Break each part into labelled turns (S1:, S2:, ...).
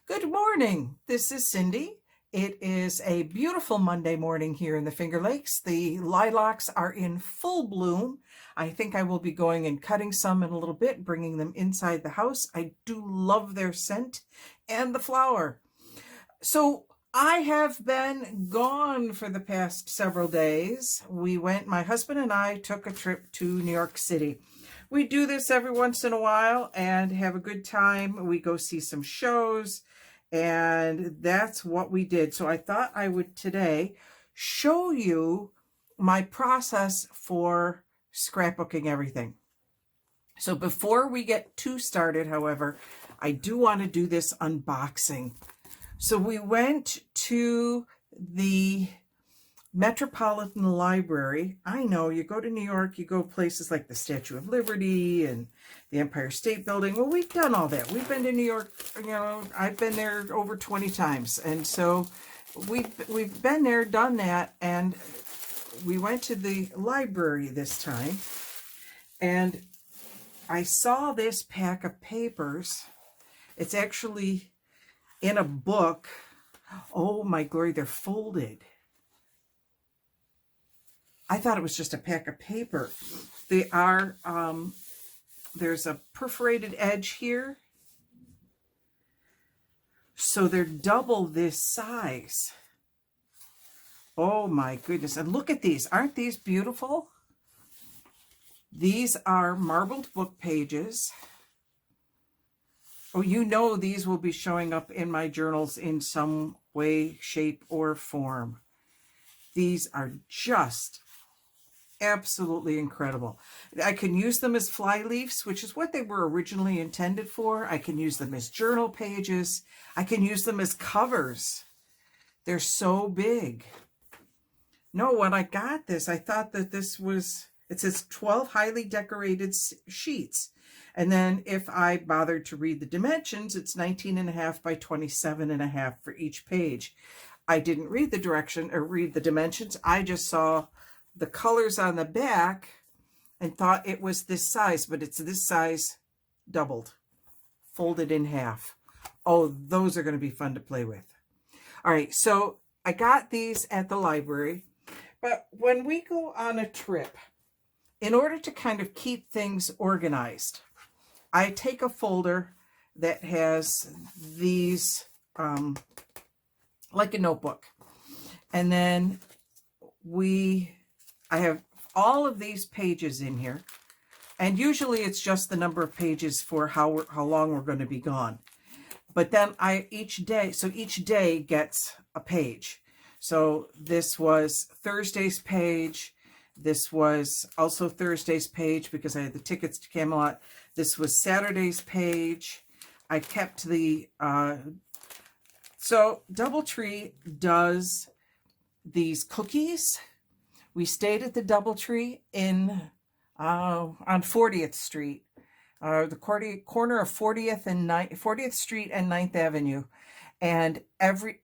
S1: Good morning. This is Cindy. It is a beautiful Monday morning here in the Finger Lakes. The lilacs are in full bloom. I think I will be going and cutting some in a little bit, bringing them inside the house. I do love their scent and the flower. So I have been gone for the past several days. My husband and I took a trip to New York City. We do this every once in a while and have a good time. We go see some shows, and that's what we did. So I thought I would today show you my process for scrapbooking everything. So before we get too started, however, I do want to do this unboxing. So we went to the Metropolitan Library. I know you go to New York, you go places like the Statue of Liberty and the Empire State Building. Well, we've done all that. We've been to New York, I've been there over 20 times. And so we've been there, done that, and we went to the library this time. And I saw this pack of papers. It's actually in a book. Oh my glory, they're folded. I thought it was just a pack of paper. They are, there's a perforated edge here. So they're double this size. Oh my goodness. And look at these. Aren't these beautiful? These are marbled book pages. Oh, you know these will be showing up in my journals in some way, shape, or form. These are just absolutely incredible. I can use them as flyleafs, which is what they were originally intended for. I can use them as journal pages. I can use them as covers. They're so big. No, when I got this, I thought that this was, it says 12 highly decorated sheets. And then if I bothered to read the dimensions, it's 19.5 by 27.5 for each page. I didn't read the direction or read the dimensions. I just saw the colors on the back and thought it was this size, but it's this size doubled, folded in half. Oh, those are going to be fun to play with. All right, so I got these at the library, but when we go on a trip, in order to kind of keep things organized, I take a folder that has these, like a notebook, and then I have all of these pages in here, and usually it's just the number of pages for how long we're going to be gone. But then each day gets a page. So this was Thursday's page. This was also Thursday's page because I had the tickets to Camelot. This was Saturday's page. I kept the, so DoubleTree does these cookies. We stayed at the DoubleTree on 40th Street, the corner of 40th Street and 9th Avenue. And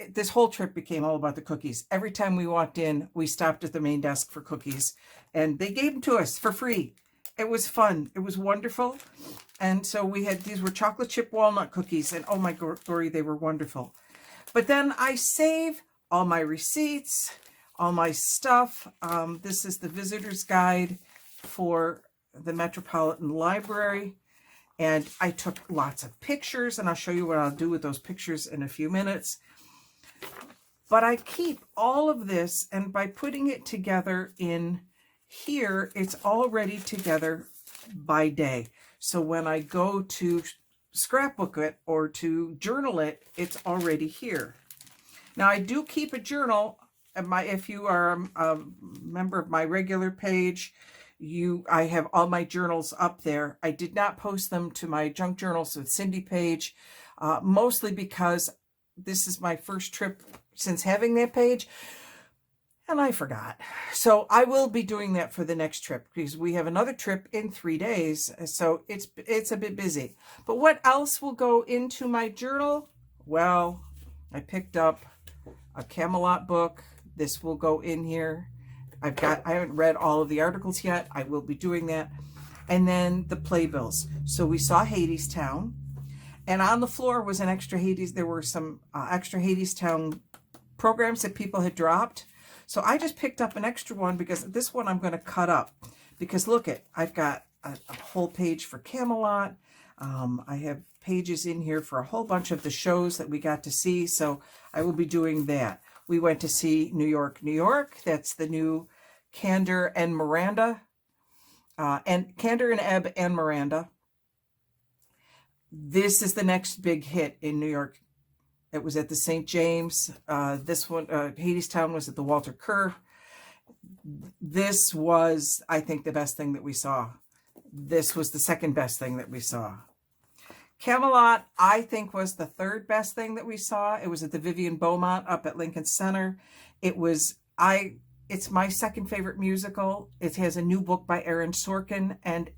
S1: this whole trip became all about the cookies. Every time we walked in, we stopped at the main desk for cookies, and they gave them to us for free. It was fun. It was wonderful. And so these were chocolate chip walnut cookies, and oh my glory, they were wonderful. But then I save all my receipts, all my stuff. This is the visitor's guide for the Metropolitan Library. And I took lots of pictures, and I'll show you what I'll do with those pictures in a few minutes. But I keep all of this, and by putting it together in here, it's already together by day. So when I go to scrapbook it or to journal it, it's already here. Now I do keep a journal. If you are a member of my regular page, I have all my journals up there. I did not post them to my Junk Journals with Cindy page, mostly because this is my first trip since having that page, and I forgot. So I will be doing that for the next trip because we have another trip in 3 days, so it's a bit busy. But what else will go into my journal? Well, I picked up a Camelot book. This will go in here. I haven't read all of the articles yet. I will be doing that. And then the playbills. So we saw Hadestown, And on the floor was an extra Hades. There were some extra Hadestown programs that people had dropped. So I just picked up an extra one because this one I'm going to cut up. Because look I've got a whole page for Camelot. I have pages in here for a whole bunch of the shows that we got to see. So I will be doing that. We went to see New York, New York. That's the new Candor and Miranda. And Candor and Ebb and Miranda. This is the next big hit in New York. It was at the St. James. This one, Hadestown, was at the Walter Kerr. This was, I think, the best thing that we saw. This was the second best thing that we saw. Camelot, I think, was the third best thing that we saw. It was at the Vivian Beaumont up at Lincoln Center. It's my second favorite musical. It has a new book by Aaron Sorkin, and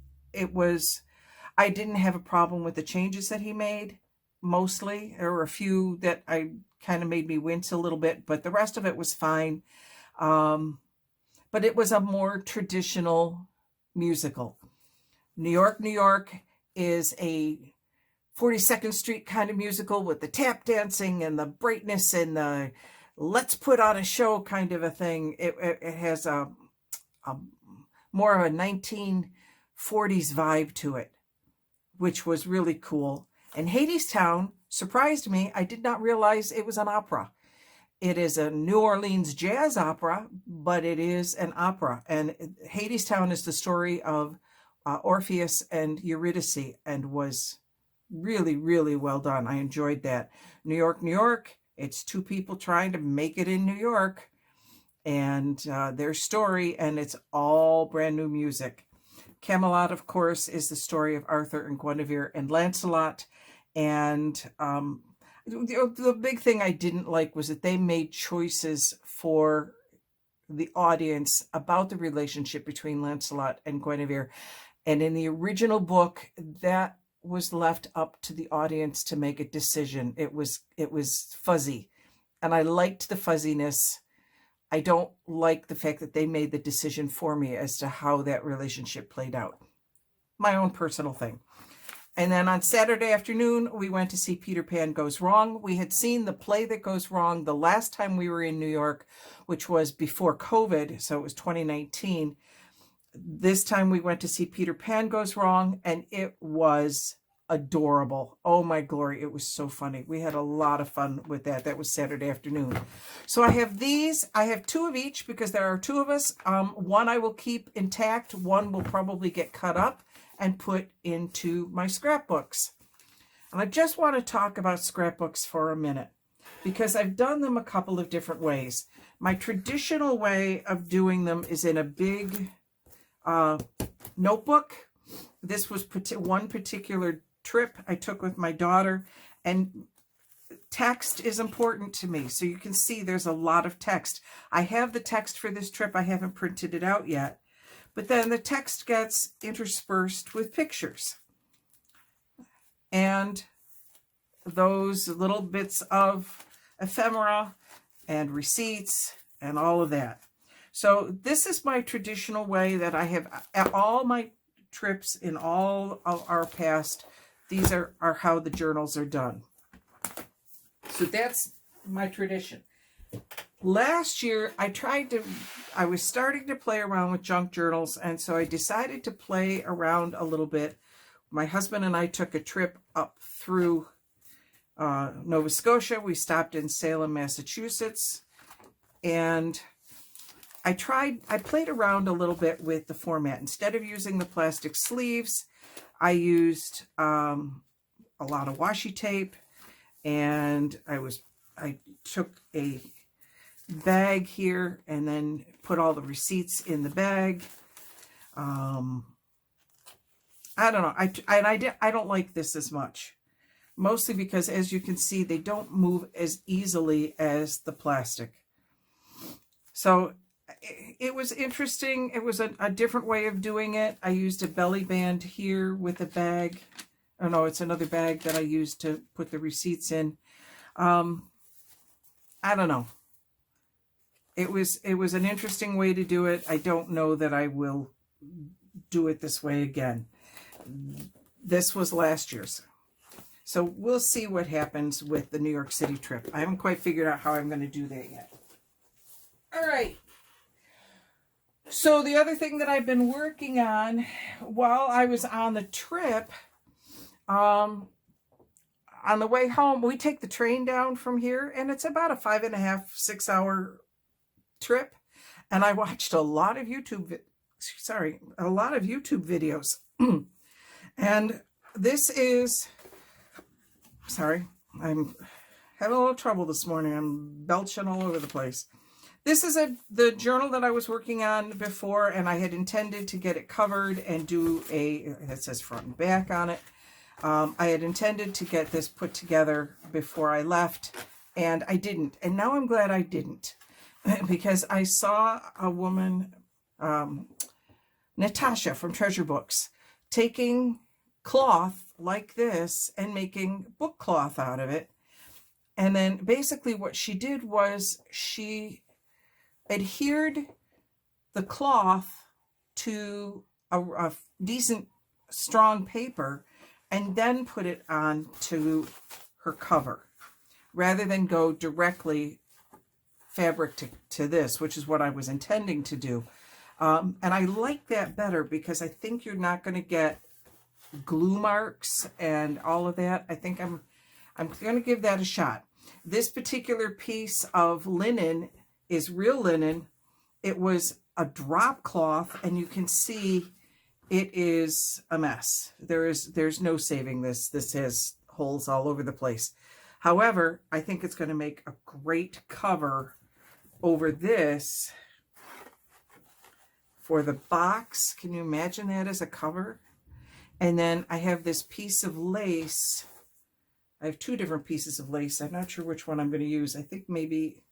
S1: I didn't have a problem with the changes that he made, mostly. There were a few that I kind of made me wince a little bit, but the rest of it was fine. But it was a more traditional musical. New York, New York is a 42nd Street kind of musical with the tap dancing and the brightness and the let's put on a show kind of a thing. It has a more of a 1940s vibe to it, which was really cool. And Hadestown surprised me. I did not realize it was an opera. It is a New Orleans jazz opera, but it is an opera. And Hadestown is the story of Orpheus and Eurydice, and was really, really well done. I enjoyed that. New York, New York. It's two people trying to make it in New York, and their story, and it's all brand new music. Camelot, of course, is the story of Arthur and Guinevere and Lancelot. And the big thing I didn't like was that they made choices for the audience about the relationship between Lancelot and Guinevere. And in the original book, that was left up to the audience to make a decision. It was fuzzy, and I liked the fuzziness. I don't like the fact that they made the decision for me as to how that relationship played out. My own personal thing. And then on Saturday afternoon, we went to see Peter Pan Goes Wrong. We had seen The Play That Goes Wrong the last time we were in New York, which was before COVID, so it was 2019. This time we went to see Peter Pan Goes Wrong, and it was adorable. Oh my glory, it was so funny. We had a lot of fun with that. That was Saturday afternoon. So I have these. I have two of each because there are two of us. One I will keep intact. One will probably get cut up and put into my scrapbooks. And I just want to talk about scrapbooks for a minute because I've done them a couple of different ways. My traditional way of doing them is in a big notebook. This was one particular trip I took with my daughter, and text is important to me. So you can see there's a lot of text. I have the text for this trip. I haven't printed it out yet, but then the text gets interspersed with pictures and those little bits of ephemera and receipts and all of that. So this is my traditional way that I have at all my trips in all of our past. These are how the journals are done. So that's my tradition. Last year, I was starting to play around with junk journals, and so I decided to play around a little bit. My husband and I took a trip up through Nova Scotia. We stopped in Salem, Massachusetts, and I played around a little bit with the format. Instead of using the plastic sleeves, I used a lot of washi tape, and I took a bag here and then put all the receipts in the bag. I don't know. I don't like this as much, mostly because, as you can see, they don't move as easily as the plastic. So it was interesting. It was a different way of doing it. I used a belly band here with a bag. Oh no, it's another bag that I used to put the receipts in. I don't know. It was an interesting way to do it. I don't know that I will do it this way again. This was last year's. So we'll see what happens with the New York City trip. I haven't quite figured out how I'm going to do that yet. All right. So the other thing that I've been working on while I was on the trip, on the way home, we take the train down from here, and it's about a 5.5, 6 hour trip. And I watched a lot of YouTube videos. And this is, sorry, I'm having a little trouble this morning. I'm belching all over the place. This is the journal that I was working on before, and I had intended to get it covered and do it says front and back on it. I had intended to get this put together before I left, and I didn't. And now I'm glad I didn't, because I saw a woman, Natasha from Treasure Books, taking cloth like this and making book cloth out of it. And then basically what she did was she adhered the cloth to a decent strong paper and then put it on to her cover, rather than go directly fabric to this, which is what I was intending to do. And I like that better because I think you're not going to get glue marks and all of that. I think I'm going to give that a shot. This particular piece of linen is real linen. It was a drop cloth, and you can see it is a mess. There's no saving this. This has holes all over the place. However, I think it's going to make a great cover over this for the box. Can you imagine that as a cover? And then I have this piece of lace. I have two different pieces of lace. I'm not sure which one I'm going to use. I think maybe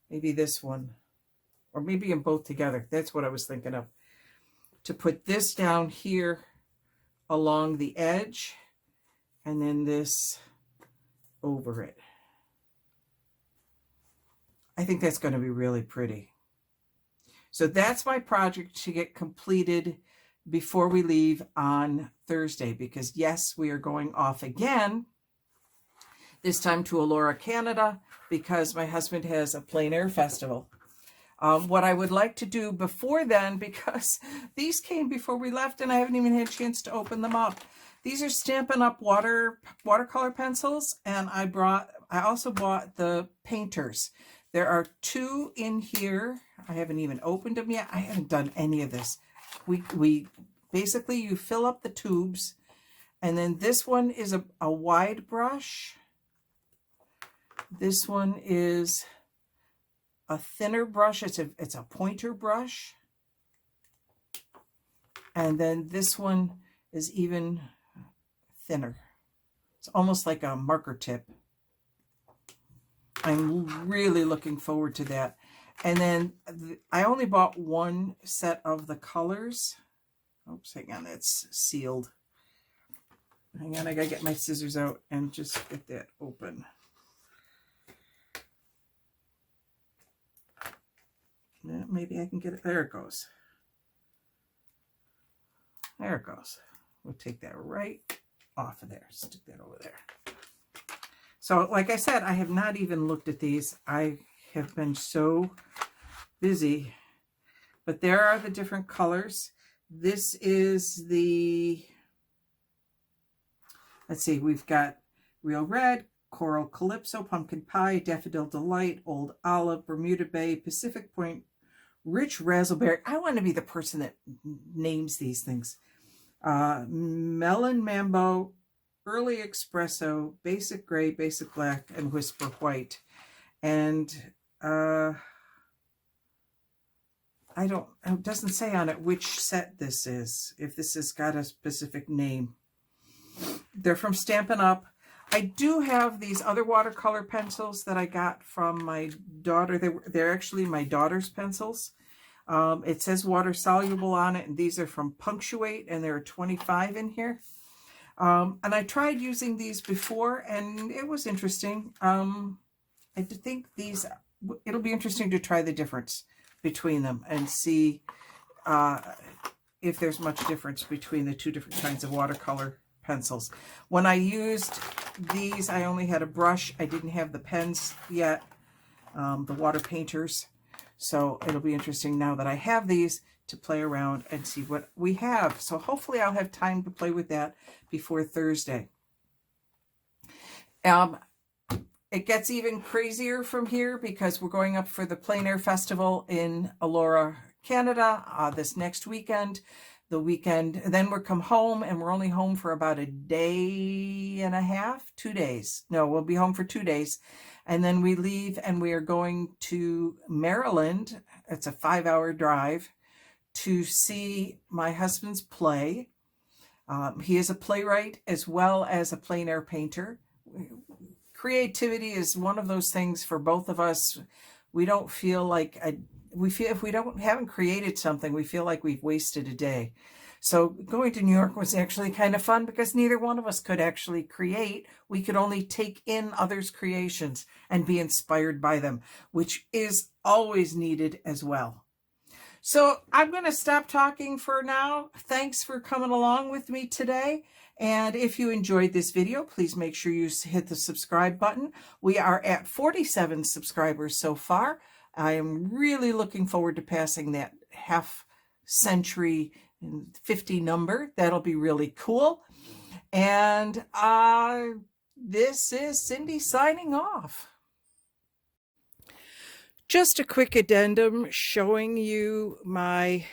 S1: this one, or maybe them both together. That's what I was thinking of. To put this down here along the edge, and then this over it. I think that's going to be really pretty. So that's my project to get completed before we leave on Thursday, because yes, we are going off again, this time to Elora, Canada, because my husband has a plein air festival. What I would like to do before then, because these came before we left and I haven't even had a chance to open them up. These are Stampin' Up! Watercolor pencils, and I also bought the painters. There are two in here. I haven't even opened them yet. I haven't done any of this. We basically, you fill up the tubes, and then this one is a wide brush. This one is a thinner brush. It's a pointer brush. And then this one is even thinner. It's almost like a marker tip. I'm really looking forward to that. And then I only bought one set of the colors. Oops, hang on, it's sealed. Hang on, I gotta get my scissors out and just get that open. Yeah, maybe I can get it. There it goes. There it goes. We'll take that right off of there. Stick that over there. So, like I said, I have not even looked at these. I have been so busy. But there are the different colors. This is the, let's see, we've got Real Red, Coral Calypso, Pumpkin Pie, Daffodil Delight, Old Olive, Bermuda Bay, Pacific Point, Rich Razzleberry. I want to be the person that names these things. Melon Mambo, Early Espresso, Basic Gray, Basic Black, and Whisper White. And it doesn't say on it which set this is, if this has got a specific name. They're from Stampin' Up! I do have these other watercolor pencils that I got from my daughter. They're actually my daughter's pencils. It says water soluble on it, and these are from Punctuate, and there are 25 in here. And I tried using these before, and it was interesting. I think it'll be interesting to try the difference between them and see if there's much difference between the two different kinds of watercolor pencils. When I used these, I only had a brush. I didn't have the pens yet, the water painters. So it'll be interesting now that I have these to play around and see what we have. So hopefully I'll have time to play with that before Thursday. It gets even crazier from here because we're going up for the Plein Air Festival in Elora, Canada this next weekend. Then we'll come home, and we're only home for about a day and a half, 2 days. No, we'll be home for 2 days. And then we leave, and we are going to Maryland. It's a 5-hour drive to see my husband's play. He is a playwright as well as a plein air painter. Creativity is one of those things for both of us. We don't feel like if we haven't created something, we feel like we've wasted a day. So going to New York was actually kind of fun because neither one of us could actually create. We could only take in others' creations and be inspired by them, which is always needed as well. So I'm going to stop talking for now. Thanks for coming along with me today. And if you enjoyed this video, please make sure you hit the subscribe button. We are at 47 subscribers so far. I am really looking forward to passing that half-century 50 number. That'll be really cool. And this is Cindy signing off. Just a quick addendum showing you my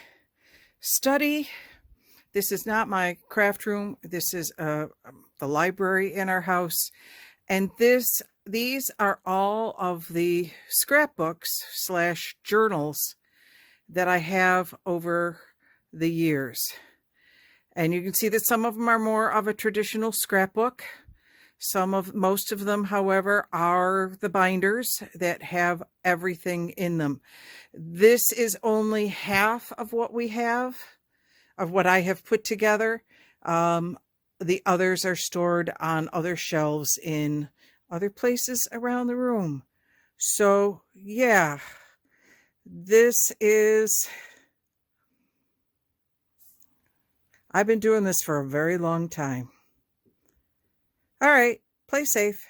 S1: study. This is not my craft room. This is the library in our house. And these are all of the scrapbooks / journals that I have over the years. And you can see that some of them are more of a traditional scrapbook. Most of them, however, are the binders that have everything in them. This is only half of what we have, of what I have put together. The others are stored on other shelves in other places around the room. So yeah, I've been doing this for a very long time. All right, play safe.